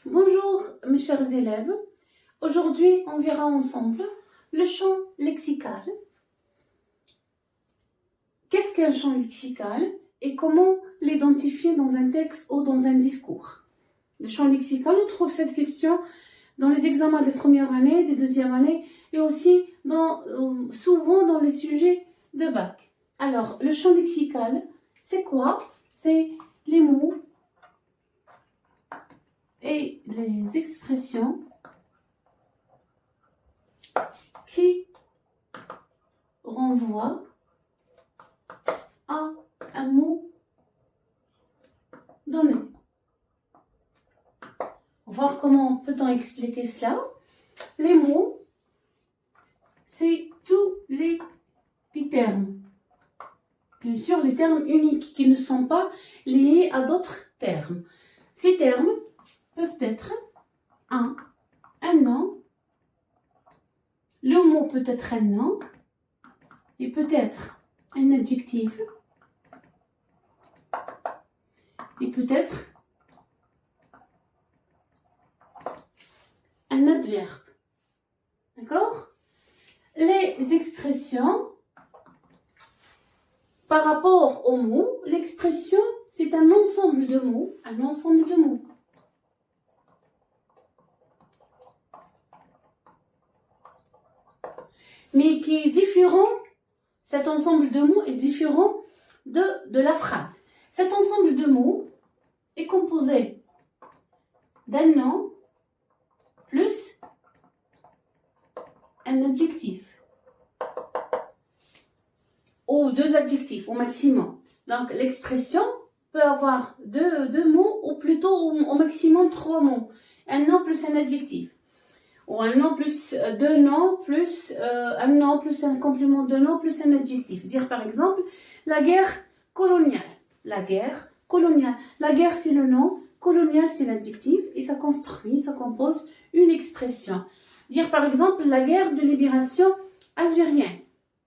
Bonjour mes chers élèves, aujourd'hui on verra ensemble le champ lexical. Qu'est-ce qu'un champ lexical et comment l'identifier dans un texte ou dans un discours? Le champ lexical, on trouve cette question dans les examens des premières années, des deuxièmes années et aussi souvent dans les sujets de bac. Alors, le champ lexical, c'est quoi? C'est les mots et les expressions qui renvoient à un mot donné. On va voir comment peut-on expliquer cela. Les mots, c'est tous les termes. Bien sûr, les termes uniques qui ne sont pas liés à d'autres termes. Ces termes peuvent être un nom. Le mot peut être un nom et peut être un adjectif et peut être un adverbe. D'accord? Les expressions par rapport aux mots, l'expression c'est un ensemble de mots, mais qui est différent, cet ensemble de mots est différent de la phrase. Cet ensemble de mots est composé d'un nom plus un adjectif ou deux adjectifs au maximum. Donc l'expression peut avoir deux mots ou plutôt au maximum 3 mots. Un nom plus un adjectif. Ou un nom plus deux noms plus un nom plus un complément de nom plus un adjectif. Dire par exemple la guerre coloniale. La guerre coloniale. La guerre c'est le nom, colonial c'est l'adjectif et ça compose une expression. Dire par exemple la guerre de libération algérienne.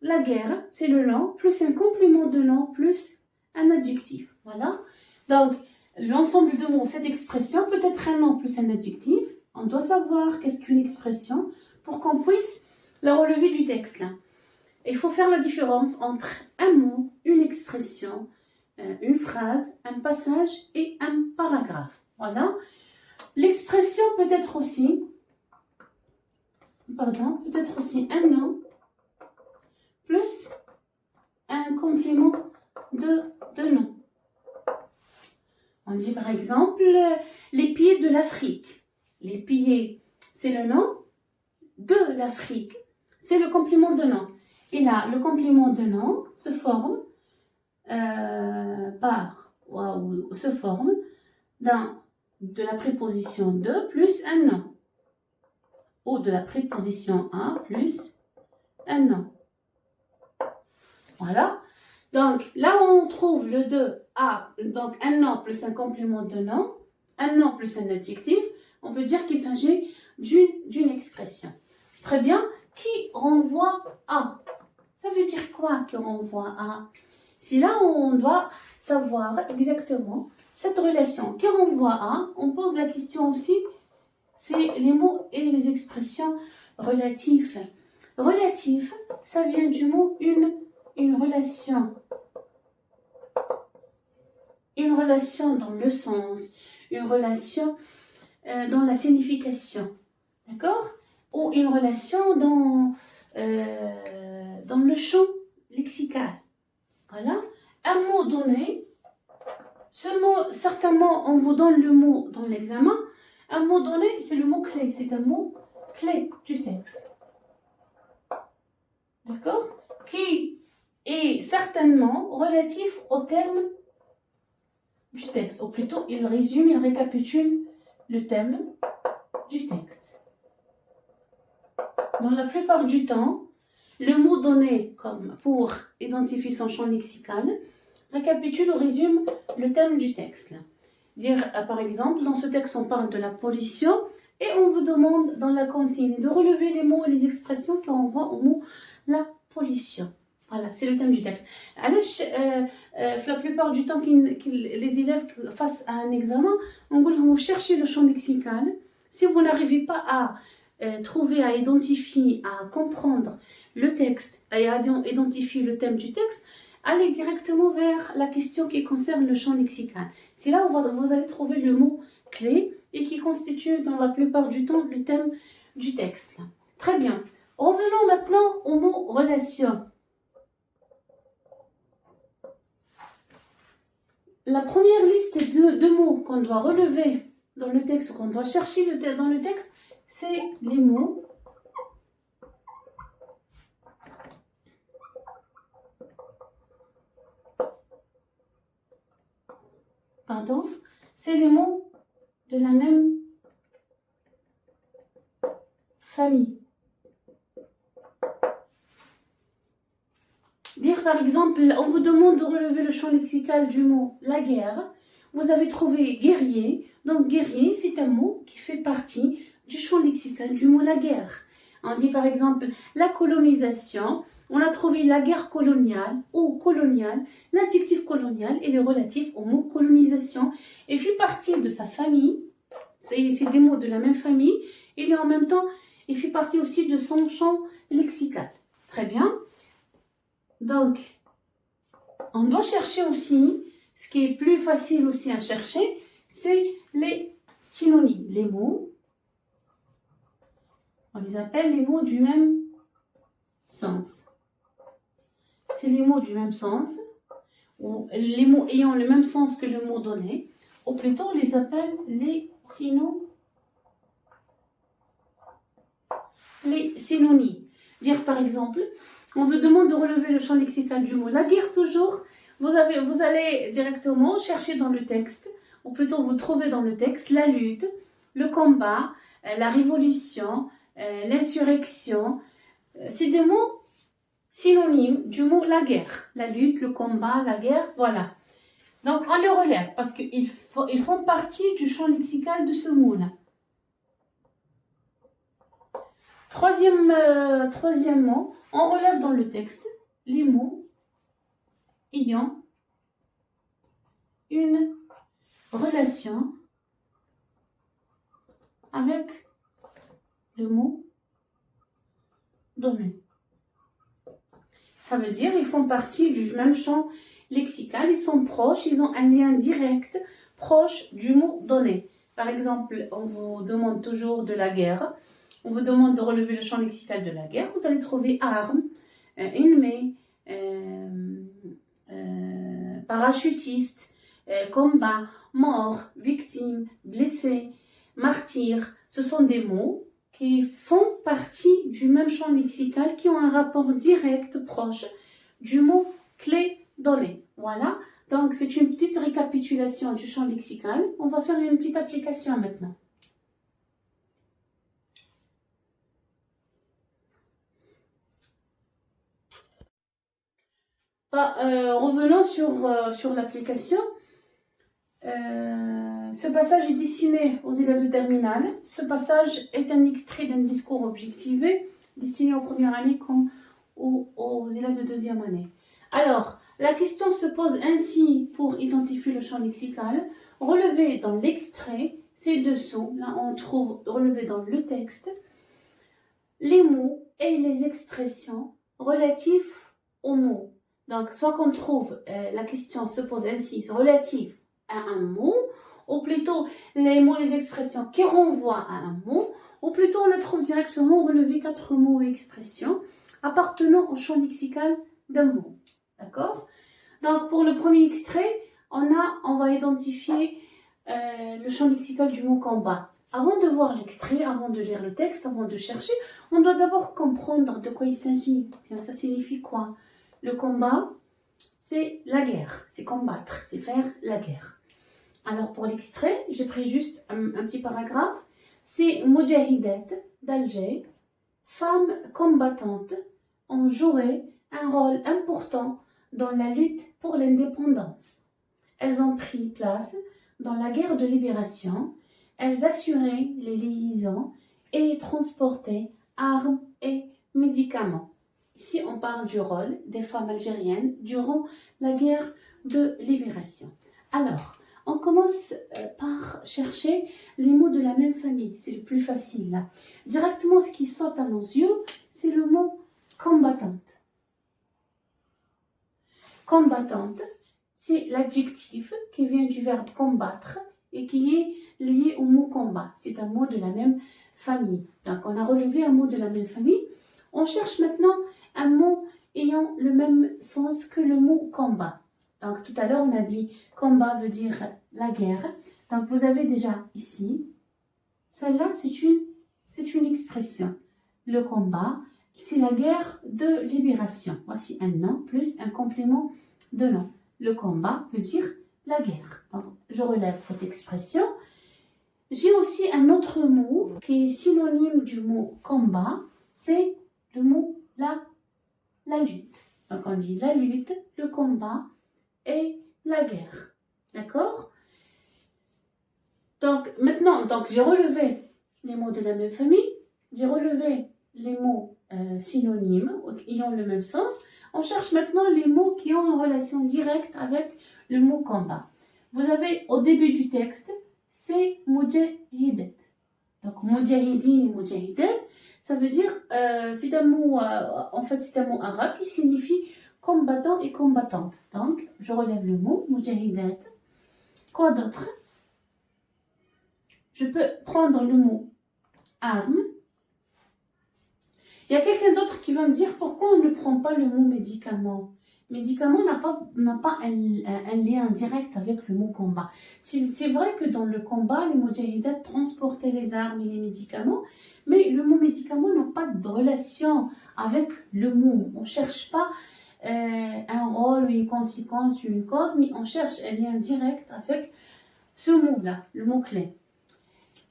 La guerre c'est le nom plus un complément de nom plus un adjectif. Voilà. Donc l'ensemble de mots, cette expression peut être un nom plus un adjectif. On doit savoir qu'est-ce qu'une expression pour qu'on puisse la relever du texte. Là. Il faut faire la différence entre un mot, une expression, une phrase, un passage et un paragraphe. Voilà. L'expression peut être aussi un nom plus un complément de nom. On dit par exemple les pieds de l'Afrique. Les pieds, c'est le nom de l'Afrique. C'est le complément de nom. Et là, le complément de nom se forme de la préposition de plus un nom. Ou de la préposition un plus un nom. Voilà. Donc, là où on trouve le 2 à, donc un nom plus un complément de nom, un nom plus un adjectif, on peut dire qu'il s'agit d'une expression. Très bien. Qui renvoie à? Ça veut dire quoi qui renvoie à? C'est là où on doit savoir exactement cette relation. Qui renvoie à? On pose la question aussi, c'est les mots et les expressions relatifs. Relatif, ça vient du mot une relation. Une relation dans le sens, une relation dans la signification, d'accord? Ou une relation dans le champ lexical. Voilà. Un mot donné, ce mot, certainement, on vous donne le mot dans l'examen. Un mot donné, c'est le mot clé. C'est un mot clé du texte. D'accord? Qui est certainement relatif au thème du texte. Ou plutôt, il résume, il récapitule le thème du texte. Dans la plupart du temps, le mot donné comme pour identifier son champ lexical récapitule ou résume le thème du texte. Dire, par exemple, dans ce texte, on parle de la pollution Et on vous demande dans la consigne de relever les mots et les expressions qui renvoient au mot la pollution. Voilà, c'est le thème du texte. La plupart du temps, les élèves face à un examen, vous cherchez le champ lexical. Si vous n'arrivez pas à trouver, à identifier, à comprendre le texte et à identifier le thème du texte, allez directement vers la question qui concerne le champ lexical. C'est là où vous allez trouver le mot clé et qui constitue dans la plupart du temps le thème du texte. Très bien. Revenons maintenant au mot relation. La première liste de mots qu'on doit relever dans le texte, qu'on doit chercher dans le texte, c'est les mots c'est les mots de la même famille. Dire par exemple, on vous demande de relever le champ lexical du mot la guerre. Vous avez trouvé guerrier. Donc guerrier, c'est un mot qui fait partie du champ lexical du mot la guerre. On dit par exemple la colonisation. On a trouvé la guerre coloniale ou coloniale. L'adjectif colonial est le relatif au mot colonisation et fait partie de sa famille. C'est des mots de la même famille. Et en même temps, il fait partie aussi de son champ lexical. Très bien. Donc, on doit chercher aussi, ce qui est plus facile aussi à chercher, c'est les synonymes, les mots. On les appelle les mots du même sens. C'est les mots du même sens, ou les mots ayant le même sens que le mot donné, ou plutôt on les appelle les synonymes. Dire par exemple, on vous demande de relever le champ lexical du mot la guerre toujours. Vous allez directement chercher dans le texte, ou plutôt vous trouvez dans le texte la lutte, le combat, la révolution, l'insurrection. C'est des mots synonymes du mot la guerre. La lutte, le combat, la guerre, voilà. Donc on les relève parce qu'ils font partie du champ lexical de ce mot-là. Troisièmement, on relève dans le texte les mots ayant une relation avec le mot donné. Ça veut dire qu'ils font partie du même champ lexical, ils sont proches, ils ont un lien direct proche du mot donné. Par exemple, on vous demande toujours de la guerre, on vous demande de relever le champ lexical de la guerre, vous allez trouver armes, ennemi, parachutiste, combat, mort, victime, blessé, martyr. Ce sont des mots qui font partie du même champ lexical, qui ont un rapport direct proche du mot clé donné. Voilà, donc c'est une petite récapitulation du champ lexical. On va faire une petite application maintenant. Revenons sur l'application. Ce passage est destiné aux élèves de terminale. Ce passage est un extrait d'un discours objectivé destiné aux premières années comme aux élèves de deuxième année. Alors, la question se pose ainsi pour identifier le champ lexical. Relevé dans l'extrait, c'est dessous. Là, on trouve relevé dans le texte les mots et les expressions relatifs aux mots. Donc, soit qu'on trouve, la question se pose ainsi, relative à un mot, ou plutôt les mots, les expressions qui renvoient à un mot, ou plutôt on la trouve directement relevé 4 mots et expressions appartenant au champ lexical d'un mot. D'accord? Donc, pour le premier extrait, on va identifier le champ lexical du mot combat. Avant de voir l'extrait, avant de lire le texte, avant de chercher, on doit d'abord comprendre de quoi il s'agit. Bien, ça signifie quoi? Le combat, c'est la guerre, c'est combattre, c'est faire la guerre. Alors pour l'extrait, j'ai pris juste un petit paragraphe. C'est Moudjahidat d'Alger, femmes combattantes, ont joué un rôle important dans la lutte pour l'indépendance. Elles ont pris place dans la guerre de libération. elles assuraient les liaisons et transportaient armes et médicaments. Ici, on parle du rôle des femmes algériennes durant la guerre de libération. Alors, on commence par chercher les mots de la même famille. C'est le plus facile là. Directement, ce qui saute à nos yeux, c'est le mot combattante. Combattante, c'est l'adjectif qui vient du verbe combattre et qui est lié au mot combat. C'est un mot de la même famille. Donc, on a relevé un mot de la même famille. On cherche maintenant un mot ayant le même sens que le mot combat. Donc, tout à l'heure, on a dit combat veut dire la guerre. Donc, vous avez déjà ici, celle-là, c'est une expression. Le combat, c'est la guerre de libération. Voici un nom plus un complément de nom. Le combat veut dire la guerre. Donc, je relève cette expression. J'ai aussi un autre mot qui est synonyme du mot combat, c'est le mot la lutte. Donc, on dit la lutte, le combat et la guerre. D'accord? Donc, maintenant, j'ai relevé les mots de la même famille, j'ai relevé les mots synonymes ayant le même sens. On cherche maintenant les mots qui ont une relation directe avec le mot combat. Vous avez au début du texte, c'est mujahidet. Donc, mujahidin et mujahidet, ça veut dire, c'est un mot, c'est un mot arabe qui signifie combattant et combattante. Donc, je relève le mot mujahidet. Quoi d'autre? Je peux prendre le mot arme. Il y a quelqu'un d'autre qui va me dire pourquoi on ne prend pas le mot médicament. Médicament n'a pas un lien direct avec le mot combat. C'est vrai que dans le combat, les mujahidat transportaient les armes et les médicaments, mais le mot médicament n'a pas de relation avec le mot. On ne cherche pas un rôle ou une conséquence ou une cause, mais on cherche un lien direct avec ce mot-là, le mot-clé.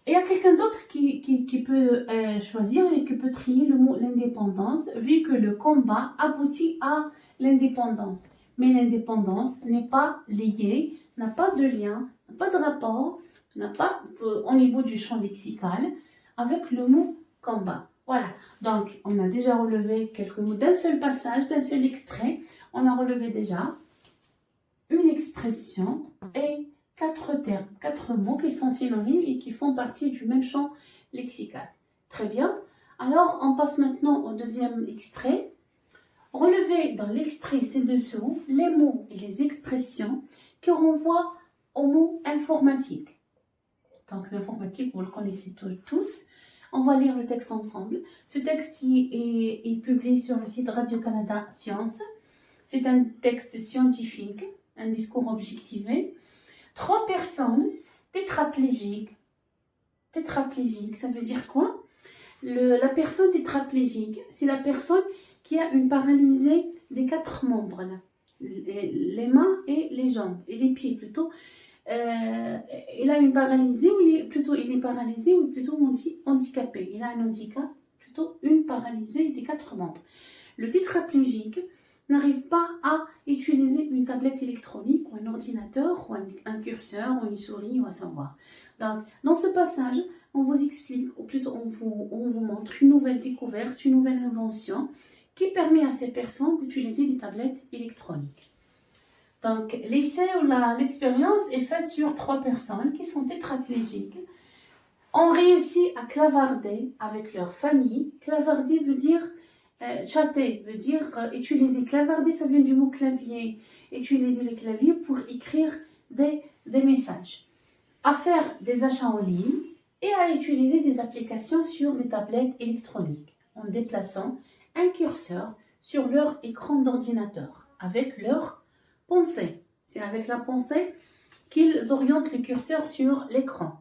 Et il y a quelqu'un d'autre qui peut choisir et qui peut trier le mot l'indépendance, vu que le combat aboutit à l'indépendance. Mais l'indépendance n'est pas liée, n'a pas de lien, n'a pas de rapport, n'a pas au niveau du champ lexical avec le mot combat. Voilà, donc on a déjà relevé quelques mots d'un seul passage, d'un seul extrait. On a relevé déjà une expression et 4 termes, 4 mots qui sont synonymes et qui font partie du même champ lexical. Très bien. Alors, on passe maintenant au deuxième extrait. Relevez dans l'extrait ci-dessous les mots et les expressions qui renvoient au mot informatique. Donc, l'informatique, vous le connaissez tous. On va lire le texte ensemble. Ce texte est publié sur le site Radio-Canada Sciences. C'est un texte scientifique, un discours objectivé. 3 personnes tétraplégiques. Tétraplégique, ça veut dire quoi? La personne tétraplégique, c'est la personne qui a une paralysée des 4 membres, là. Les mains et les jambes, et les pieds plutôt. Il a une paralysée, ou il est paralysé, ou plutôt handicapé. Il a un handicap, plutôt une paralysée des 4 membres. Le tétraplégique n'arrive pas à utiliser une tablette électronique ou un ordinateur ou un curseur ou une souris ou à savoir. Donc, dans ce passage, on vous explique, ou plutôt on vous montre une nouvelle découverte, une nouvelle invention qui permet à ces personnes d'utiliser des tablettes électroniques. Donc, l'essai ou l'expérience est faite sur 3 personnes qui sont tétraplégiques. On réussit à clavarder avec leur famille. Clavarder veut dire chatter, veut dire utiliser. Clavarder, ça vient du mot clavier. Utiliser le clavier pour écrire des messages. À faire des achats en ligne et à utiliser des applications sur des tablettes électroniques en déplaçant un curseur sur leur écran d'ordinateur avec leur pensée. C'est avec la pensée qu'ils orientent le curseur sur l'écran.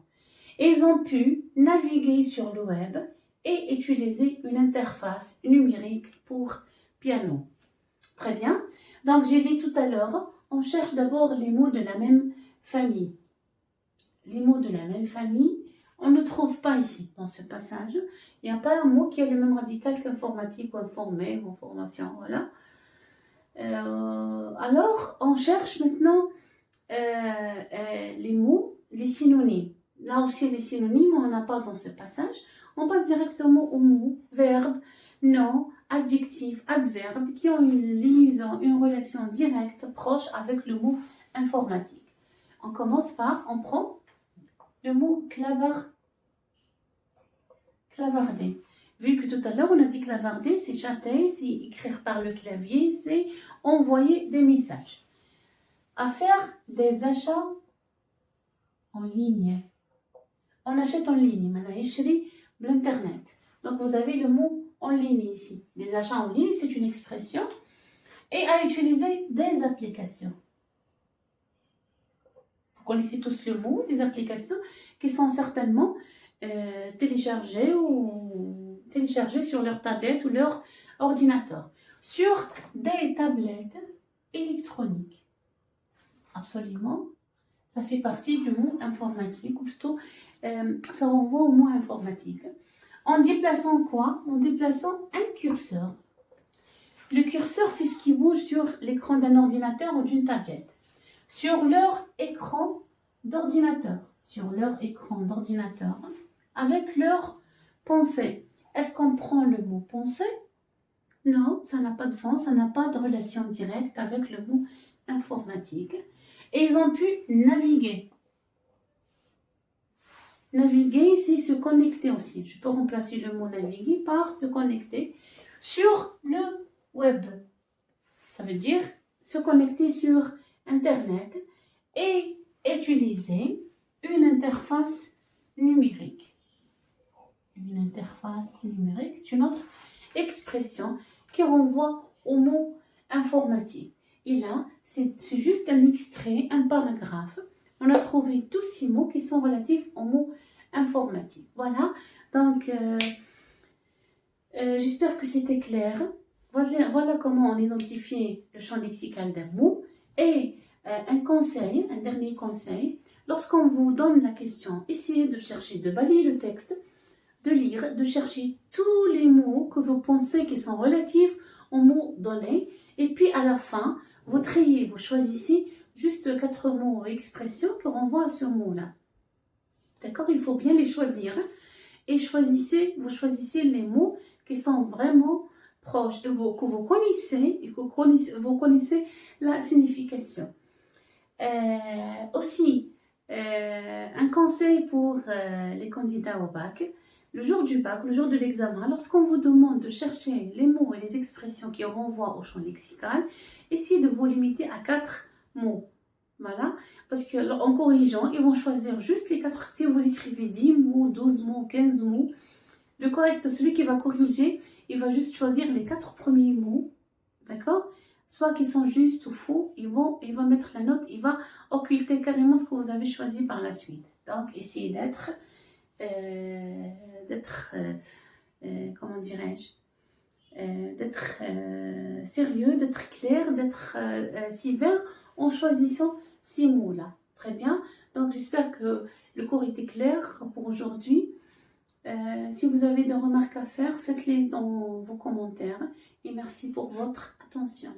Ils ont pu naviguer sur le web et utiliser une interface numérique pour piano. Très bien. Donc, j'ai dit tout à l'heure, on cherche d'abord les mots de la même famille. Les mots de la même famille, on ne trouve pas ici, dans ce passage. Il n'y a pas un mot qui a le même radical qu'informatique ou informé ou information, voilà. Alors, on cherche maintenant les mots, les synonymes. là aussi les synonymes, on n'a pas dans ce passage. On passe directement aux mots, verbes, nom, adjectifs, adverbes qui ont une liaison, une relation directe, proche avec le mot informatique. On commence par, on prend le mot clavarder. Vu que tout à l'heure on a dit clavarder, c'est chatter, c'est écrire par le clavier, c'est envoyer des messages. À faire des achats en ligne. On achète en ligne, maintenant, l'internet. Donc vous avez le mot en ligne ici. Des achats en ligne, c'est une expression. Et à utiliser des applications. Vous connaissez tous le mot, des applications qui sont certainement téléchargées sur leur tablette ou leur ordinateur. Sur des tablettes électroniques. Absolument. Ça fait partie du mot informatique, ou plutôt ça renvoie au mot informatique. En déplaçant quoi? En déplaçant un curseur. Le curseur, c'est ce qui bouge sur l'écran d'un ordinateur ou d'une tablette. Sur leur écran d'ordinateur. Avec leur pensée. Est-ce qu'on prend le mot pensée? Non, ça n'a pas de sens, ça n'a pas de relation directe avec le mot informatique. Et ils ont pu naviguer. Naviguer, c'est se connecter aussi. Je peux remplacer le mot naviguer par se connecter sur le web. Ça veut dire se connecter sur Internet et utiliser une interface numérique. Une interface numérique, c'est une autre expression qui renvoie au mot informatique. Et là, c'est juste un extrait, un paragraphe. On a trouvé tous ces mots qui sont relatifs au mot informatique. Voilà, donc j'espère que c'était clair. Voilà comment on identifie le champ lexical d'un mot. Et un dernier conseil, lorsqu'on vous donne la question, essayez de chercher, de balayer le texte, de lire, de chercher tous les mots que vous pensez qui sont relatifs au mot donné. Et puis à la fin, vous triez, vous choisissez juste 4 mots ou expressions qui renvoient à ce mot-là. D'accord? Il faut bien les choisir. Et vous choisissez les mots qui sont vraiment proches, que vous connaissez et que vous connaissez la signification. Aussi, un conseil pour les candidats au bac. Le jour du bac, le jour de l'examen, lorsqu'on vous demande de chercher les mots et les expressions qui renvoient au champ lexical, essayez de vous limiter à 4 mots. Voilà, parce qu'en corrigeant, ils vont choisir juste les 4. Si vous écrivez 10 mots, 12 mots, 15 mots, le correct, celui qui va corriger, il va juste choisir les 4 premiers mots, d'accord? Soit qui sont justes ou faux, il va mettre la note, il va occulter carrément ce que vous avez choisi par la suite. Donc, essayez d'être comment dirais-je, d'être sérieux, d'être clair, d'être sévère en choisissant ces mots-là. Très bien. Donc, j'espère que le cours était clair pour aujourd'hui. Si vous avez des remarques à faire, faites-les dans vos commentaires. Et merci pour votre attention.